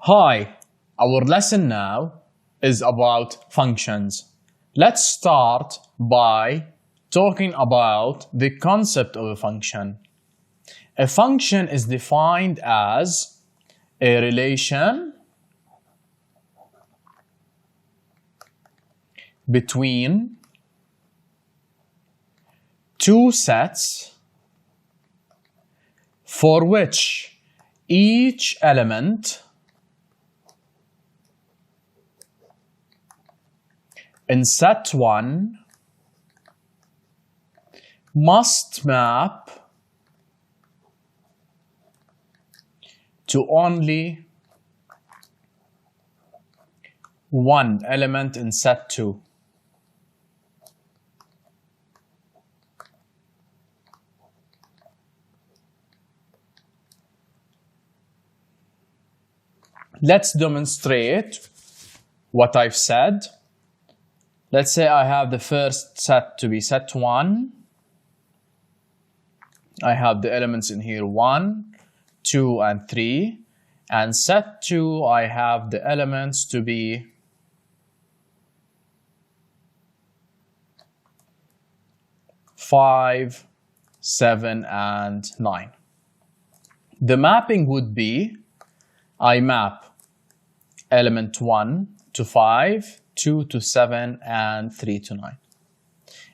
Hi, our lesson now is about functions. Let's start by talking about the concept of a function. A function is defined as a relation between two sets for which each element in set 1 must map to only one element in set 2. Let's demonstrate what I've said. Let's say I have the first set to be set 1. I have the elements in here 1, 2, and 3. And set 2, I have the elements to be 5, 7, and 9. The mapping would be I map element 1 to 5, 2 to 7, and 3 to 9.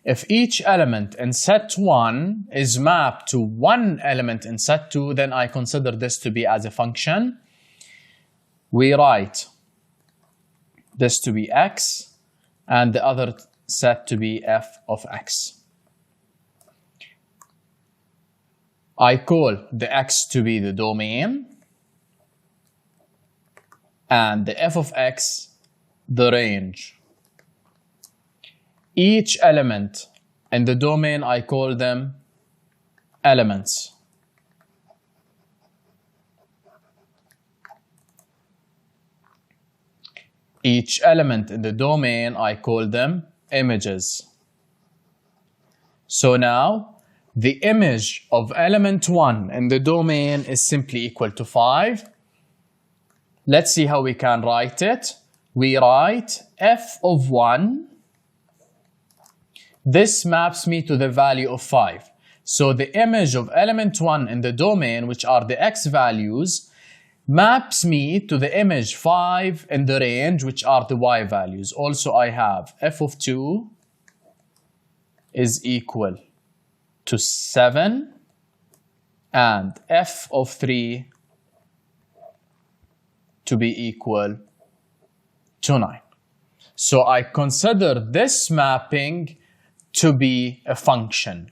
If each element in set 1 is mapped to one element in set 2, then I consider this to be as a function. We write this to be x and the other set to be f of x. I call the x to be the domain and the f of x the range. Each element in the domain, I call them elements. Each element in the domain, I call them images. So now, the image of element 1 in the domain is simply equal to 5. Let's see how we can write it. We write f of 1. This maps me to the value of 5. So the image of element 1 in the domain, which are the x values, maps me to the image 5 in the range, which are the y values. Also, I have f of 2 is equal to 7 and f of 3 to be equal to 9. So I consider this mapping to be a function.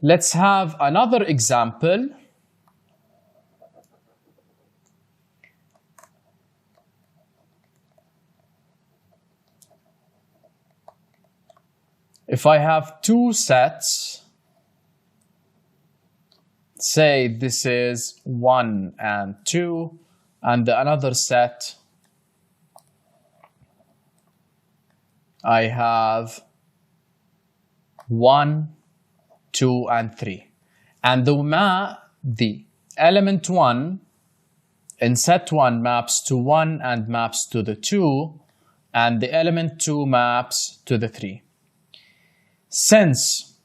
Let's have another example. If I have two sets, say this is 1 and 2, and another set I have 1, 2, and 3. And the element 1 in set 1 maps to 1 and maps to the 2, and the element 2 maps to the 3. Since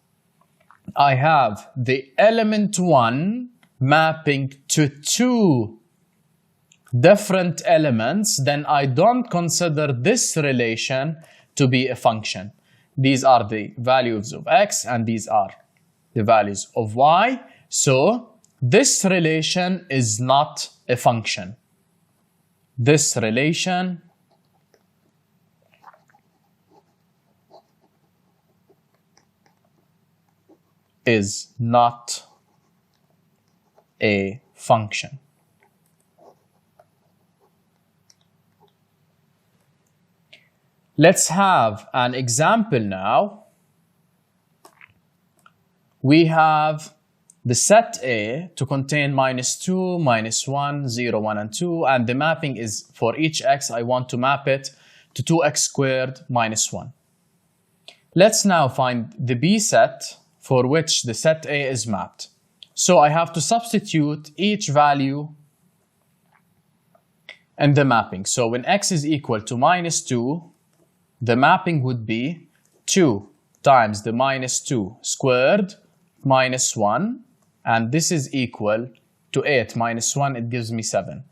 I have the element 1 mapping to 2 different elements, then I don't consider this relation to be a function. These are the values of x and these are the values of y. So this relation is not a function. This relation is not a function. Let's have an example now. We have the set A to contain -2, -1, 0, 1, and 2, and the mapping is for each x, I want to map it to 2x squared minus 1. Let's now find the B set for which the set A is mapped. So I have to substitute each value in the mapping. So when x is equal to -2, the mapping would be 2 times the -2 squared minus 1, and this is equal to 8 minus 1, it gives me 7.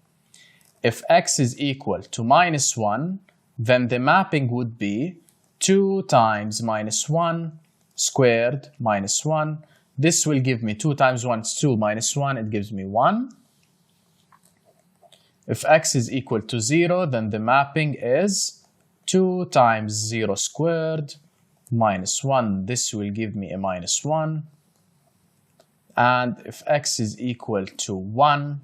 If x is equal to -1, then the mapping would be 2 times -1 squared minus 1. This will give me 2 times 1 is 2 minus 1, it gives me 1. If x is equal to 0, then the mapping is 2 times 0 squared minus 1. This will give me a -1. And if x is equal to 1,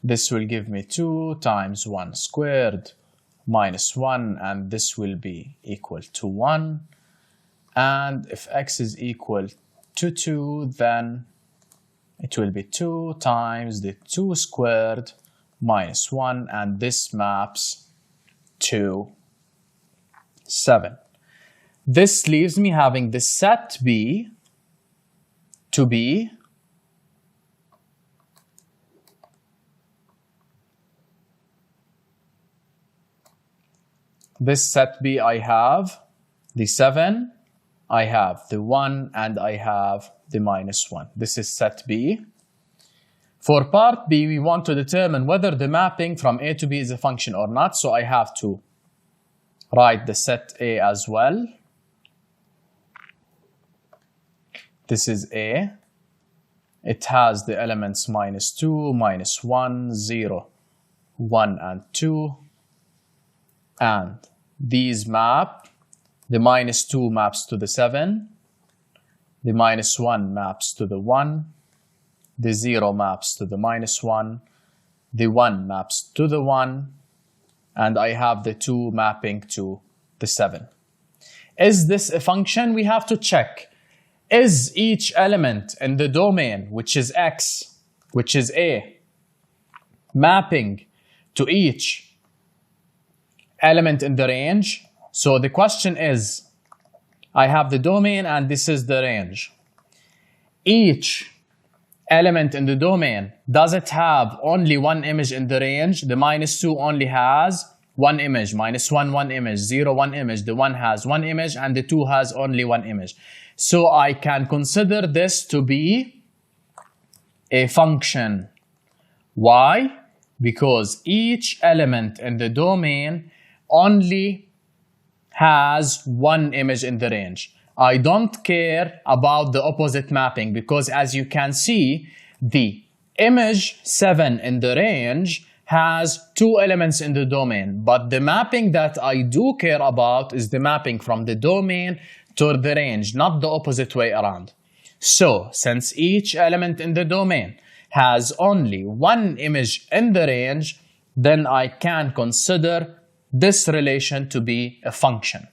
this will give me 2 times 1 squared minus 1, and this will be equal to 1. And if x is equal to 2, then it will be 2 times the 2 squared minus 1, and this maps to 7. This leaves me having the set B to be this set B. I have the 7, I have the 1, and I have the -1. This is set B. For part B, we want to determine whether the mapping from A to B is a function or not, so I have to write the set A as well. This is A. It has the elements -2, -1, 0, 1, and 2. And these map. The -2 maps to the 7. The -1 maps to the 1. The 0 maps to the -1. The 1 maps to the 1. And I have the 2 mapping to the 7. Is this a function? We have to check. Is each element in the domain, which is x, which is A, mapping to each element in the range? So the question is, I have the domain and this is the range. Each element in the domain, does it have only one image in the range? The -2 only has one image, -1, one image, 0, one image, the 1 has one image, and the 2 has only one image. So I can consider this to be a function. Why? Because each element in the domain only has one image in the range. I don't care about the opposite mapping, because as you can see, the image 7 in the range has 2 elements in the domain, but the mapping that I do care about is the mapping from the domain to the range, not the opposite way around. So, since each element in the domain has only one image in the range, then I can consider this relation to be a function.